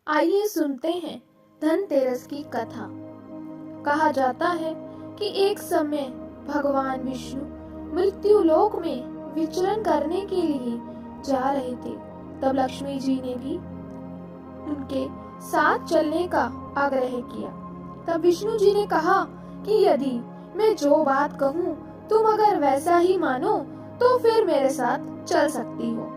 आइए सुनते हैं धनतेरस की कथा। कहा जाता है कि एक समय भगवान विष्णु मृत्यु लोक में विचरण करने के लिए जा रहे थे। तब लक्ष्मी जी ने भी उनके साथ चलने का आग्रह किया। तब विष्णु जी ने कहा कि यदि मैं जो बात कहूँ तुम अगर वैसा ही मानो तो फिर मेरे साथ चल सकती हो।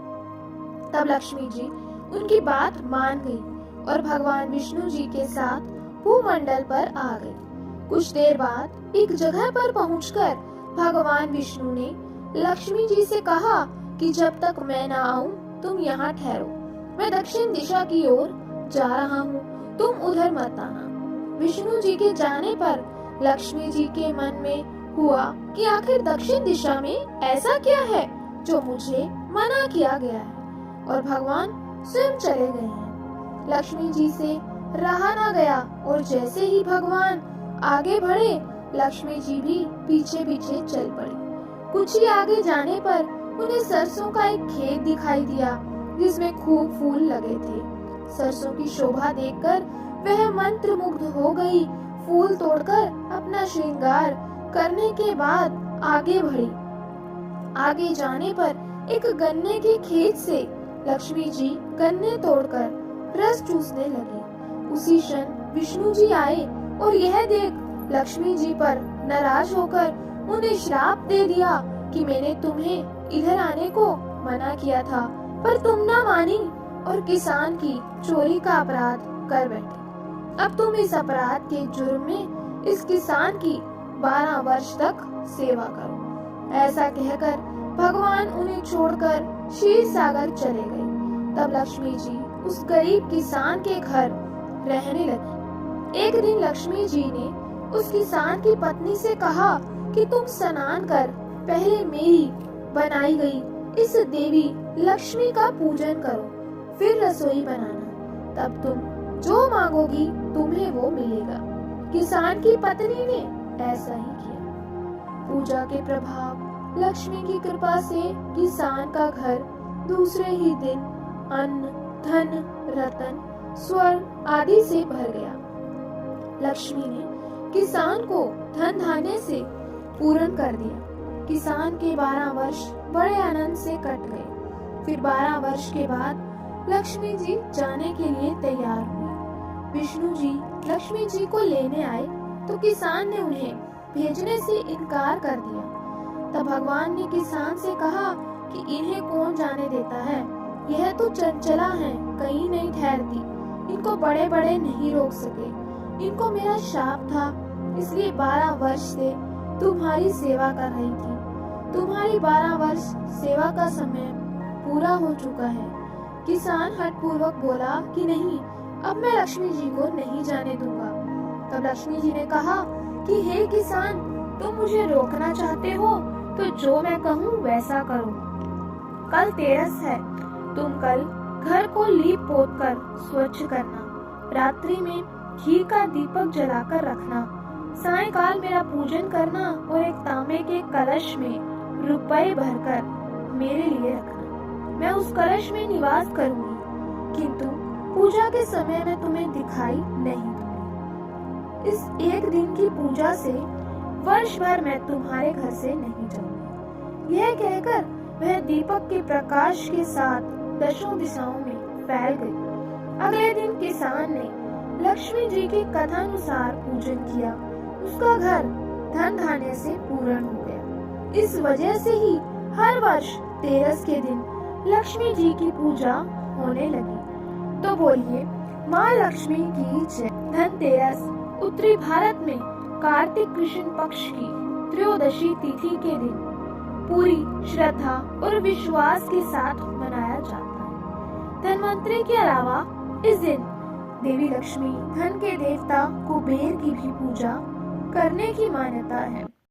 तब लक्ष्मी जी उनकी बात मान गई और भगवान विष्णु जी के साथ भूमंडल पर आ गए। कुछ देर बाद एक जगह पर पहुंचकर भगवान विष्णु ने लक्ष्मी जी से कहा कि जब तक मैं ना आऊं तुम यहाँ ठहरो, मैं दक्षिण दिशा की ओर जा रहा हूँ, तुम उधर मत आना। विष्णु जी के जाने पर लक्ष्मी जी के मन में हुआ कि आखिर दक्षिण दिशा में ऐसा क्या है जो मुझे मना किया गया है, और भगवान स्वयं चले गए हैं। लक्ष्मी जी से रहा ना गया और जैसे ही भगवान आगे बढ़े लक्ष्मी जी भी पीछे पीछे चल पड़ी। कुछ ही आगे जाने पर उन्हें सरसों का एक खेत दिखाई दिया जिसमें खूब फूल लगे थे। सरसों की शोभा देखकर वह मंत्रमुग्ध हो गई। फूल तोड़कर अपना श्रृंगार करने के बाद आगे बढ़ी। आगे जाने पर एक गन्ने के खेत से लक्ष्मी जी गन्ने तोड़कर रस चूसने लगी। उसी क्षण विष्णु जी आए और यह देख लक्ष्मी जी पर नाराज होकर उन्हें श्राप दे दिया कि मैंने तुम्हें इधर आने को मना किया था पर तुम ना मानी और किसान की चोरी का अपराध कर बैठे। अब तुम इस अपराध के जुर्म में इस किसान की 12 वर्ष तक सेवा करो। ऐसा कहकर भगवान उन्हें छोड़कर क्षीर सागर चले गए। तब लक्ष्मी जी उस गरीब किसान के घर रहने लगी। एक दिन लक्ष्मी जी ने उस किसान की पत्नी से कहा कि तुम स्नान कर पहले मेरी बनाई गई इस देवी लक्ष्मी का पूजन करो, फिर रसोई बनाना, तब तुम जो मांगोगी तुम्हें वो मिलेगा। किसान की पत्नी ने ऐसा ही किया। पूजा के प्रभाव लक्ष्मी की कृपा से किसान का घर दूसरे ही दिन अन्न, धन, रतन, स्वर्ण आदि से भर गया। लक्ष्मी ने किसान को धन धान्य से पूर्ण कर दिया। किसान के 12 वर्ष बड़े आनंद से कट गए। फिर 12 वर्ष के बाद लक्ष्मी जी जाने के लिए तैयार हुई। विष्णु जी लक्ष्मी जी को लेने आए तो किसान ने उन्हें भेजने से इनकार कर दिया। तब भगवान ने किसान से कहा कि इन्हें कौन जाने देता है, यह तो चंचला है, कहीं नहीं ठहरती, इनको बड़े बड़े नहीं रोक सके। इनको मेरा शाप था, इसलिए 12 वर्ष से तुम्हारी सेवा कर रही थी। तुम्हारी 12 वर्ष सेवा का समय पूरा हो चुका है। किसान हठपूर्वक बोला कि नहीं, अब मैं लक्ष्मी जी को नहीं जाने दूंगा। तब लक्ष्मी जी ने कहा कि हे किसान, तुम मुझे रोकना चाहते हो तो जो मैं कहूँ वैसा करो। कल तेरस है, तुम कल घर को लीप पोत कर स्वच्छ करना, रात्रि में घी का दीपक जलाकर रखना, सायंकाल मेरा पूजन करना और एक तांबे के कलश में रुपए भरकर मेरे लिए रखना। मैं उस कलश में निवास करूंगी, किंतु पूजा के समय में तुम्हें दिखाई नहीं दूंगी। इस एक दिन की पूजा से वर्ष भर मैं तुम्हारे घर से नहीं जाऊंगी। यह कहकर वह दीपक के प्रकाश के साथ दशों दिशाओं में फैल गई। अगले दिन किसान ने लक्ष्मी जी की कथानुसार पूजन किया। उसका घर धन धान्य से पूर्ण हो गया। इस वजह से ही हर वर्ष तेरस के दिन लक्ष्मी जी की पूजा होने लगी। तो बोलिए माँ लक्ष्मी की जय। धनतेरस उत्तरी भारत में कार्तिक कृष्ण पक्ष की त्रयोदशी तिथि के दिन पूरी श्रद्धा और विश्वास के साथ मनाया जाता है। धनवंतरी के अलावा इस दिन देवी लक्ष्मी, धन के देवता कुबेर की भी पूजा करने की मान्यता है।